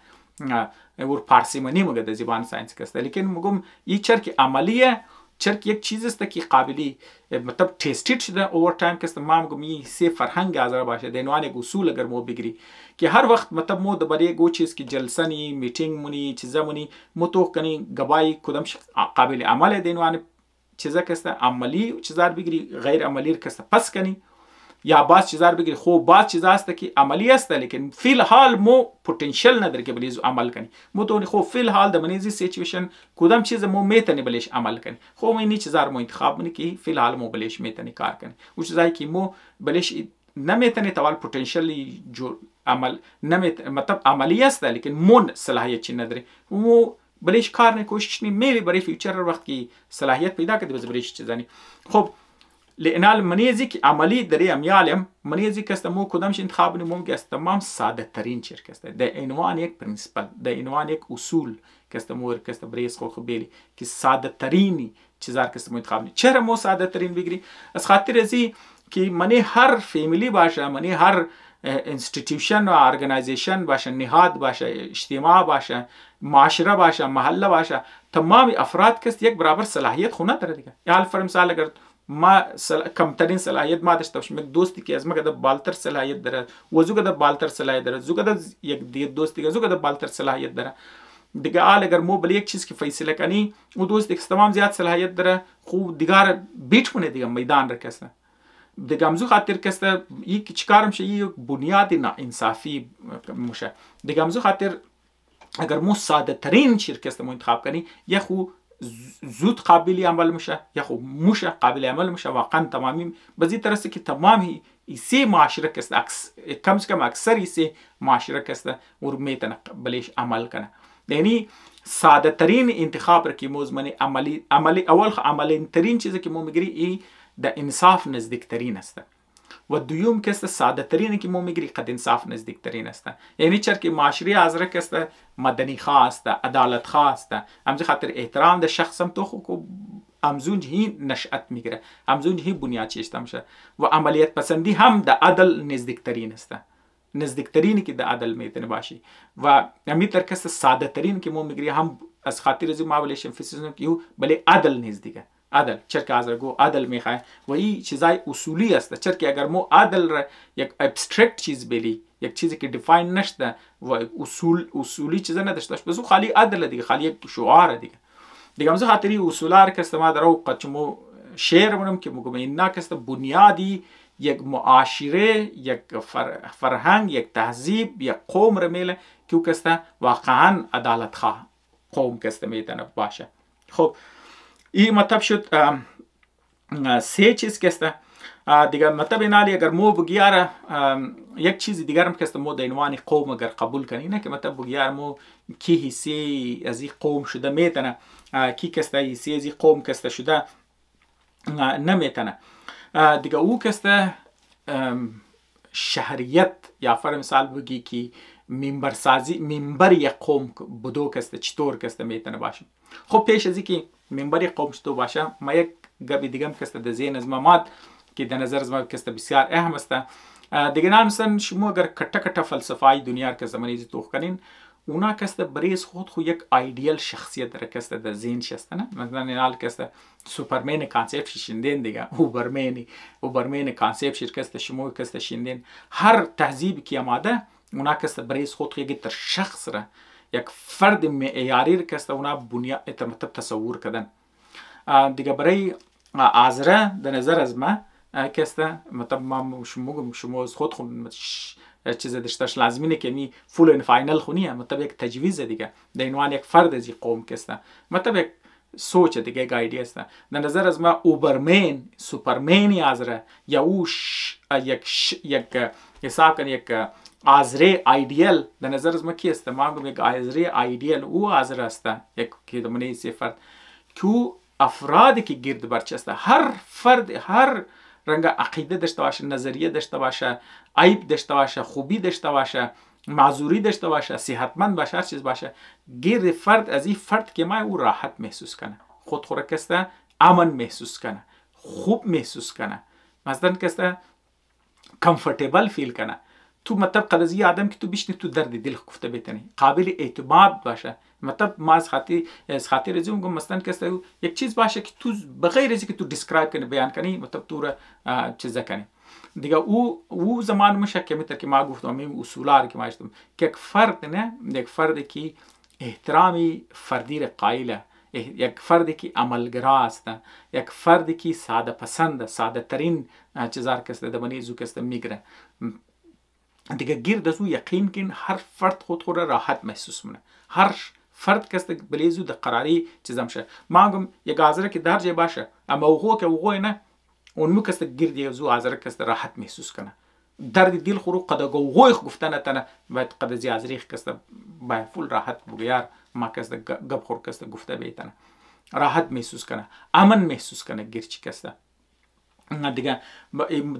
ور پارسیمانی مگه د زبان ساینس کسته، لیکن مگم این چرک عملیه، چرک یک چیز است که قابلی مطلب تستید شده اوور تایم کسته. ما مگم این سه فرهنگ آزار باشه د عنوان یک اصول اگر مو بگیری که هر وقت مطلب مو درباره گو چیز که جلسنی میتینگ مونی چیزا مونی مو تو کنی گبای کدام قابل عمل د عنوان چیزا کسته عملی چیزا بگیری، غیر عملی کسته پس کنی، یا بعض چیزا بگیری. خب بعض چیزا است که عملی است لیکن فی الحال مو پتانسیل نداره که بلیز عمل کنی. مو تو خب فی الحال د منیزی سیچویشن کدام چیز مو میتونی بلیش عمل کنی. خب اینی چیزا مو انتخاب منی که فی الحال مو بلیش میتونی کار کنی. او چیزایی که مو بلیش نمیتونی توال پتانسیلی جو عمل نمیتونی مطلب عملی است لیکن مون صلاحیت چی نداره، مو بلیش کار نه کوشش نی میلی برای فیوچر وقت که صلاحیت پیدا کردی بز بلیش چیزانی. خب لانال منیزی که عملی داری امیالم منیزی که است مو کدامش انتخاب نمون که است تمام ساده ترین چیز است د عنوان یک پرینسپل، د عنوان یک اصول که است مو که است بریس خو بیلی که ساده ترینی چیزار که است مو انتخاب نی. چرا مو ساده ترین بگیری؟ از خاطر ازی که منی هر فامیلی باشه، منی هر انستیتیوشن و ارگانایزیشن باشه، نهاد باشه، اجتماع باشه، معاشره باشه، محله باشه، تمام افراد که یک برابر صلاحیت خو نداره دیگه. یا فر مثال اگر ما کمترین صلاحیت ما داشته باشم، یک دوستی که از ما کده بالتر صلاحیت داره و زو کده بالتر صلاحیت داره، زو کده یک دیگه دوستی که زو کده بالتر صلاحیت داره دیگه، آل اگر مو بل یک چیز که فیصله کنی او دوستی که تمام زیاد صلاحیت داره خوب دیگه بیت کنه دیگه میدان رکسته دیگه. همزو خاطر کسته یک چیکارم شه یک بنیاد نا انصافی موشه دیگه. همزو خاطر اگر مو ساده ترین شرکت مو انتخاب کنی یا خو زود قابل عمل میشه یا خب موشه قابل عمل میشه واقعا تمامی به این طرز که تمام ایسه معاشره کست کم از کم اکثر ایسه معاشره کست اور میتونه بلیش عمل کنه. یعنی ساده ترین انتخاب را که موزمن عملی اول عملی ترین چیزی که مو میگیری ای د انصاف نزدیک ترین است و دوم کست ساده ترین که مو میگیری قد انصاف نزدیک ترین است. یعنی چر که معاشره ازره کست مدنی خواست عدالت خواست همز خاطر احترام د شخصم تو خو امزونج هی نشأت میگیره امزونج هی بنیاد چیشته میشه و عملیات پسندی هم د عدل نزدیک ترین است نزدیکترینی که د عدل میتونه باشی و همینطور کس ساده ترین که مو میگیری هم از خاطر از ما بلیش انفسیزم کیو بله عدل نزدیکه عدل چرک از گو عدل میخواه و این چیزای اصولی است چرک اگر مو عدل را یک ابسترکت چیز بلی یک چیزی که دیفاین نشده و اصولی چیز نداشته بس خالی عدل دیگه خالی یک شعار دیگه همز خاطری اصولار که است ما درو قچمو شعر منم که مگم اینا که است بنیادی یک معاشره یک فرهنگ یک تهذیب یک قوم را میله که او کسته واقعا عدالت خواه قوم کسته میتونه باشه. خب این مطلب شد سه چیز کسته دیگر مطلب اینالی اگر مو بگیاره یک چیز دیگر هم کسته مو دینوانی قوم اگر قبول کنی نه که مطلب بگیاره مو کی حسی از این قوم شده میتونه کی کسته حسی از این قوم کسته شده نمیتونه دیگه او کسته شهریت یا فر مثال بگی که منبر سازی منبر یک قوم بدو کسته چطور کسته میتونه باشه. خب پیش از اینکه منبر قوم چطور باشه ما یک گپی دیگه هم کسته د ذهن از ما که در نظر از ما کسته بسیار اهم است دیگه نه مثلا شما اگر کټه فلسفای دنیا که زمانی از توخ کنین اونا کسته بریز خود یک ایدئل شخصیت در کسته در ذهن شسته نه مثلا اینال کسته سوپرمن کانسپت شیندین دیگه اوبرمن کانسپت شرکت شما کسته شیندین هر تهذیب کی آماده اونا کسته بریز خود یک تر شخص را یک فرد معیاری کسته اونا بنیاد مطلب تصور کردن دیگه برای آزره در نظر از ما کسته مطلب ما شما خود چیز داشتش لازمینه که می فول ان فاینل خونیه مطلب یک تجویز دیگه در عنوان یک فرد از قوم کسته مطلب یک سوچ دیگه یک ایده است در نظر از ما اوبرمن سوپرمنی ازره یا او یک حساب کن یک ازره ایدئل در نظر از ما کی است ما میگم یک ازره ایدئل او ازره است یک که دمنه صفت کو افرادی که گرد برچسته هر فرد هر رنگ عقیده داشته باشه نظریه داشته باشه عیب داشته باشه خوبی داشته باشه معذوری داشته باشه صحتمند باشه هر چیز باشه گرد فرد از این فرد که ما او راحت محسوس کنه خود خوره کسته امن محسوس کنه خوب محسوس کنه مثلا کسته کمفورتبل فیل کنه تو مطلب قضیه آدم که تو بیشتر تو درد دل گفته بتونی قابل اعتماد باشه مطلب ما از خاطر از اون مثلا کسته یک چیز باشه که تو بغیر از که تو دیسکرایب کنی بیان کنی مطلب تو را چیزا کنی دیگه او زمان میشه که مثل که ما گفتم این اصولا که ما گفتم که یک فرد نه یک فردی که احترامی فردی را قائله یک فردی که عملگرا است یک فردی که ساده پسند ساده ترین چیزار کسته دبنی زو کسته میگره دیگه گرد از او یقین کن هر فرد خود راحت محسوس منه هر فرد کسته بلیزو د قراری چیزم شه ما گم یک آزره که در جای باشه اما اوغو که اوغو نه اون مو کسته گرد یزو آزره کسته راحت محسوس کنه درد دل خورو قد اوغو گفتنه تنه باید قد زی آزری کسته با فول راحت بگیار ما کسته گپ خور کسته گفته بیتنه راحت محسوس کنه امن محسوس کنه گرچی کسته دیگه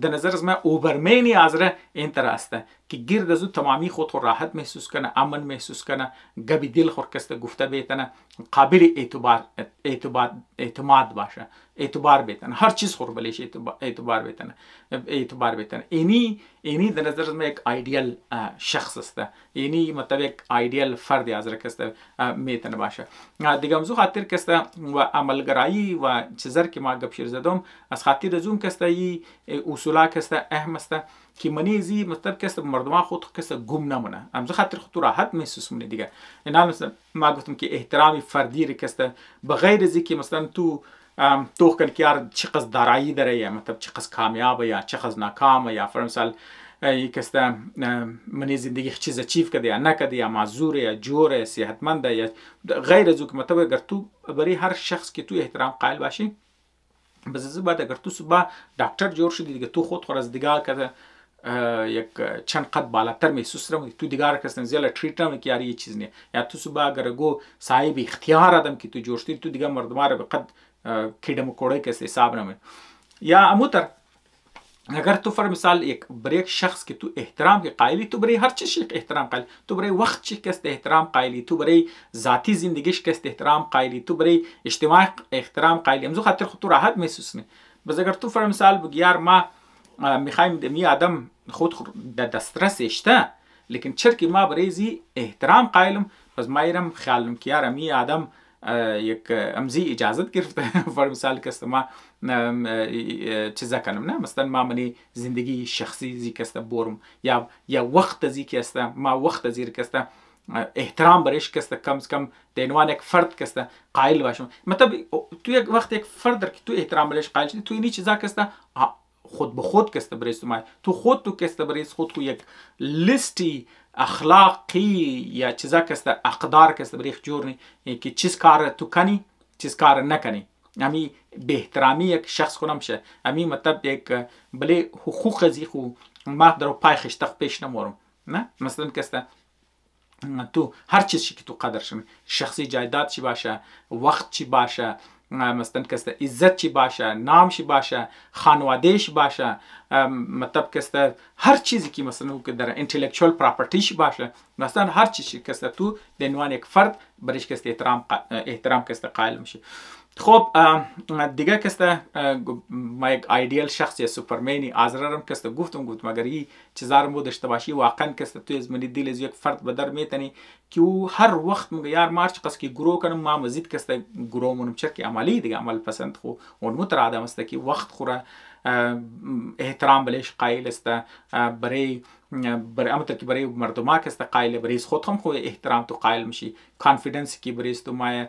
در نظر از من اوبرمنی ازره این طرح است که گرد از او تمامی خود راحت محسوس کنه امن محسوس کنه گبی دل خور کسته گفته بیتنه قابل اعتماد باشه اعتبار بیتنه هر چیز خور بلیش اعتبار بیتنه اینی در نظر از من یک ایدئل شخص است اینی مطلب یک ایدئل فرد ازره کسته میتونه باشه دیگه امزو خاطر کسته و عملگرایی و چیزر که ما گپ شیر زدم از خاطر زوم کسته ای اصولا کسته اهم است که منی زی مطلب کسته مردم خود کسته گم نمونه امزو خاطر خود راحت محسوس منه دیگه اینا مثلا ما گفتم که احترامی فردی ر کسته بغیر از اینکه مثلا تو کن که یار چقدر دارایی داره یا مطلب چقدر کامیابه یا چقدر ناکامه یا فرض مثال یک است منی زندگی چیز اچیو کرده یا نکرده یا معذوره یا جوره یا صحتمنده یا غیر از او که مطلب اگر تو برای هر شخص که تو احترام قائل باشی بس بعد اگر تو صبح دکتر جور شدی دیگه تو خود از دیگه کرده یک چند قد بالاتر محسوس نمی تو دیگر کسی زیاد تریت نمی که یه چیز نه یا تو صبح اگر گو صاحب اختیار آدم که تو جوشتی تو دیگر مردماره به قد کیدم کوڑه کسی حساب نمی یا اموتر اگر تو فر مثال یک برای یک شخص که تو احترام که قائلی تو برای هر چیزی احترام قائل تو برای وقت چی کست احترام قائلی تو برای ذاتی زندگیش کست احترام قائلی تو برای اجتماع احترام قائلی امزو خاطر خود تو راحت محسوس نه بس اگر تو فر مثال بگیار ما میخوایم می آدم خود در دسترس اشته لیکن چرکی ما برای زی احترام قائلم پس ما ایرم خیالم که یار می آدم یک امزی اجازت گرفته فر مثال کست ما چیزا کنم نه مثلا ما منی زندگی شخصی زی کست برم یا وقت زی کست ما وقت زیر کست احترام برش کست کم از کم دینوان یک فرد کست قائل باشم مطلب تو یک وقت یک فرد که تو احترام برش قائل شدی تو اینی چیزا کست خود به خود کست بریز تو خود تو کست بریز خود کو یک لیستی اخلاقی یا چیزا کست اقدار کست بریخ جور نی که چیز کار تو کنی چیز کار نکنی امی به احترامی یک شخص کنم شه امی مطلب یک بله حقوق زی خو ما در پای خشتخ پیش نمورم نه مثلا کست تو هر چیزی که تو قدر شمی شخصی جایداد چی باشه وقت چی باشه مثلا کست عزت چی باشه نام چی باشه خانوادهش باشه مطلب کست هر چیزی که مثلا که در انتلیکچوال پراپرتیش باشه مثلا هر چیزی کست تو دنوان یک فرد برش کست احترام کست قائل میشه خب دیگه کست ما یک ایدئال شخص یا سوپرمنی آزرارم کست گفتم مگر این چیزا رو داشته باشی واقعا کست تو از منی دل از یک فرد بدر میتنی که او هر وقت میگه یار مارچ قص که گرو کنم ما مزید کست گرو مونم چرکی عملی دیگه عمل پسند خو اون متر آدم است که وقت خوره احترام بلش قائل است برای امتر که برای مردم کست قائل برای خود هم خود احترام تو قائل میشی کانفیدنس کی برای تو ما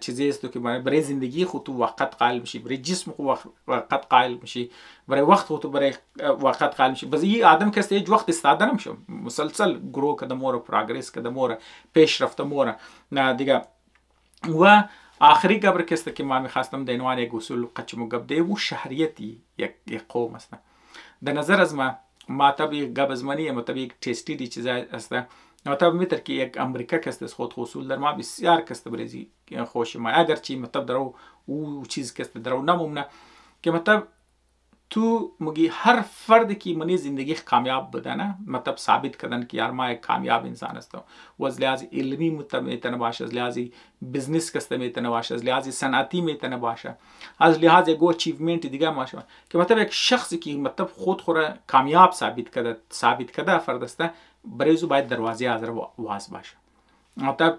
چیزی است که برای زندگی خود تو وقت قائل میشی برای جسم خود وقت قائل میشی برای وقت خود تو برای وقت قائل میشی بس این آدم کست هیچ وقت استاده نمیشه مسلسل گرو کده مور پروگرس کده مور پیشرفت مور نه دیگه و آخری گبر کست که ما میخواستم در عنوان یک اصول قچمو گبده و شهریتی یک قوم است در نظر از ما طبی گب از منی ما طبی یک تستی دی چیز است ما طبی میتر که یک امریکا کست از خود اصول در ما بسیار کست برزی خوش ما اگر چی مطلب درو او چیز کست درو نمونه که مطلب تو مگی هر فرد کی منی زندگی کامیاب بدنه مطلب ثابت کردن که یار ما یک کامیاب انسان هستم و از لحاظ علمی میتونه باشه از لحاظ بزنس کسته میتونه باشه از لحاظ صنعتی میتونه باشه از لحاظ گو اچیومنت دیگه باشه که مطلب یک شخصی که مطلب خود خوره کامیاب ثابت کرده فرد است برای زو باید دروازه ازر واز باشه مطلب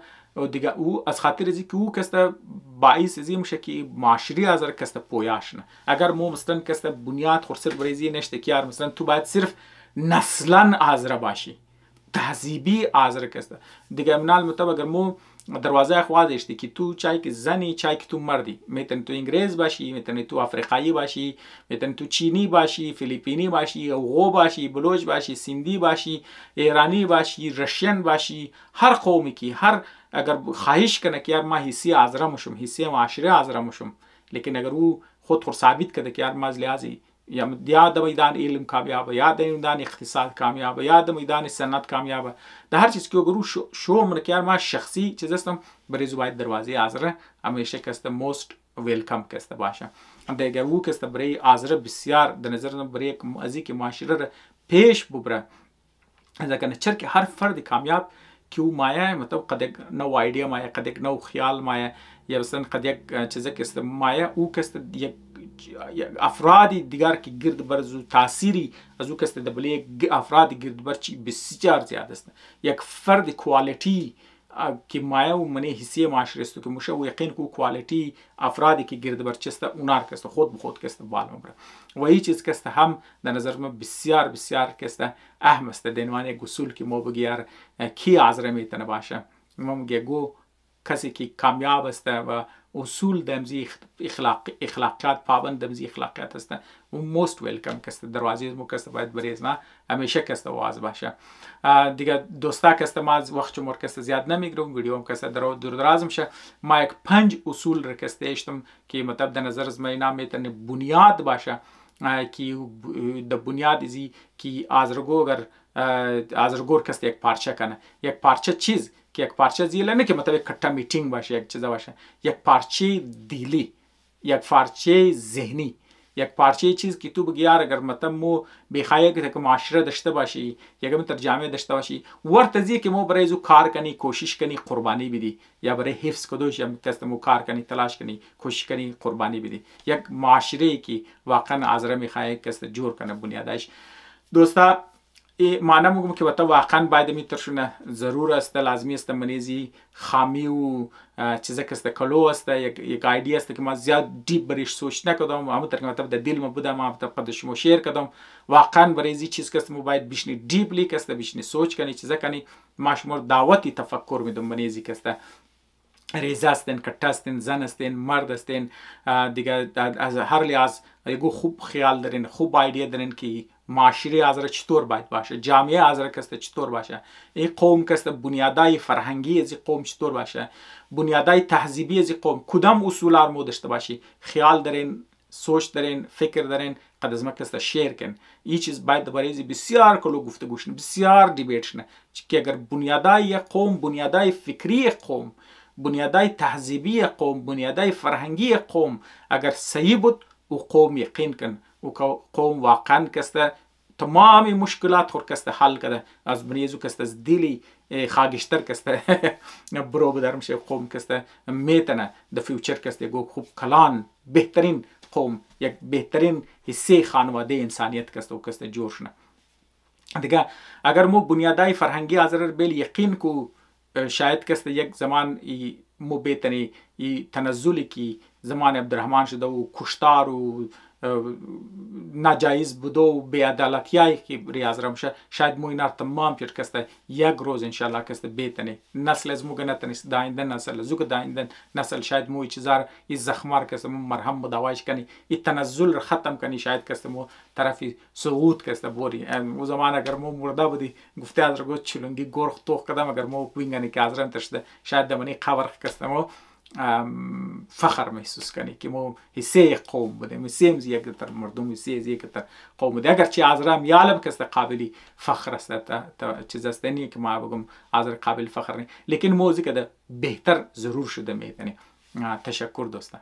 دیگه او از خاطر ازی که او کسته باعث ازی میشه که معاشری ازر کسته پویاش نه اگر مو مثلا کسته بنیاد خورسر بریزی نشته که یار مثلا تو باید صرف نسلا ازر باشی تهذیبی ازر کسته دیگه منال مطلب اگر مو دروازه خوازش دی که تو چای که زنی چای که تو مردی میتونی تو انگلیس باشی میتونی تو افریقایی باشی میتونی تو چینی باشی فیلیپینی باشی اوغو باشی بلوچ باشی سیندی باشی ایرانی باشی رشین باشی هر قومی که هر اگر خواهش کنه که یار ما حسی ازرا مشم حسی معاشره ازرا مشم لیکن اگر او خود ثابت کرده که یار ما از لحاظی یا در میدان علم کامیابه یا در میدان اقتصاد کامیابه یا در میدان صنعت کامیابه در هر چیز که اگر شو من که ما شخصی چیز هستم برای زباید دروازه آزره همیشه کست موست ویلکم کست باشه دیگه او کست برای آزره بسیار در نظر برای از اینکه معاشره پیش ببره از کنه چرا هر فرد کامیاب که او مایه مطلب قد یک نو ایدیا مایه قد یک نو خیال مایه یا مثلا قد یک چیزی کست مایه او کست یک افرادی دیگر که گرد بر زو تأثیری از او کست دبلی افرادی گرد بر چی بسیار زیاد است یک فرد کوالیتی که مایه و منی حسی معاشره است که مشه و یقین کو کوالیتی افرادی که گرد بر چسته اونار کست خود به خود کست بالا مبره و این چیز کست هم در نظر من بسیار بسیار کست اهم است دنوان یک اصول که ما بگیر کی آزره میتونه باشه ما میگه گو کسی که کامیاب است و اصول دمزی اخلاقیات پابند دمزی اخلاقیات است اون موست ویلکم کست دروازه مو کست باید بریز نه همیشه کست واز باشه. دیگه دوستا کست ما از وقت مر کست زیاد نمیگیرم ویدیو هم کست دور دراز میشه. ما یک 5 اصول را کست اشتم که مطلب در نظر از اینا میتونه بنیاد باشه که د بنیاد ازی که آزرگور کست یک پارچه کنه. یک پارچه چیز که یک پارچه زیله نه که مطلب کتا میتینگ باشه یک چیزا باشه، یک پارچه دیلی، یک پارچه ذهنی، یک پارچه چیز که تو بگی یار اگر مطلب مو بخوای که معاشره داشته باشی یک متر جامعه داشته باشی ورته که مو برای زو کار کنی کوشش کنی قربانی بدی یا برای حفظ کدوش یا کست مو کار کنی تلاش کنی کوشش کنی قربانی بدی. یک معاشره که واقعا ازره میخوای کست جور کنه بنیادش دوستا معنی میگم که وقتا واقعا باید میترشونه ضرور است لازمی است منیزی خامی و چیزا که است کلو است یک ایدیا است که ما زیاد دیپ بریش سوچ نکردم اما در مطلب در دل ما بودم ما مطلب شما شیر کردم واقعا برای این چیز که است ما باید بشنی دیپلی که است بشنی سوچ کنی چیزا کنی ما شما دعوتی تفکر میدم منیزی که است ریزه استین، کټه استین، زن استین، مرد استین دیگه از هر لحاظ یگو خوب خیال دارین خوب ایدیا دارین که معاشره آزره چطور باید باشه، جامعه آزره کسته چطور باشه، این قوم کسته بنیادای فرهنگی از این قوم چطور باشه، بنیادای تهذیبی از این قوم کدام اصول ارمو داشته باشی خیال دارین سوچ دارین فکر دارین قد از ما کسته شیر کن. این چیز باید برای بسیار کلو گفتگو شنه بسیار دیبیت شنه که اگر بنیادای قوم بنیادای فکری قوم بنیادای تهذیبی قوم بنیادای فرهنگی قوم اگر صحیح بود او قوم یقین کن او قوم واقعا کسته تمام مشکلات خور کسته حل کرده از بنیزو کسته از دلی خاگشتر کسته برو بدرم شه قوم کسته میتنه د فیوچر کسته گو خوب کلان بهترین قوم یک بهترین حصه خانواده انسانیت کسته و کسته جور شنه. دیگه اگر مو بنیادای فرهنگی آزر بیل یقین کو شاید کسته یک زمان مو بیتنی تنزلی که زمان عبدالرحمن شده و کشتار و ناجایز بوده و بی‌عدالتیایی که ریاض رمشه شاید مو اینا تمام پیر کسته یک روز انشالله کسته بیتنی نسل از مو گنتنیست دایندن نسل زوگ دایندن نسل شاید مو چیزار این زخمار کسته مو مرهم مداوایش کنی این تنزل رو ختم کنی شاید کسته مو طرفی سقوط کسته بوری. او زمان اگر مو مرده بودی گفته از رگو چلونگی گرخ توخ کدم اگر مو کوینگانی که از رم تشده شاید دمانی قبر کسته مو فخر محسوس کنی که ما حصه قوم بودیم حصه از یک تر مردم حصه از یک تر قوم بودیم. اگر چی آزرم یالم که است قابلی فخر است چیز است نی که ما بگم آزر قابل فخر نی لیکن موضوع که بهتر ضرور شده میتونی. تشکر دوستان.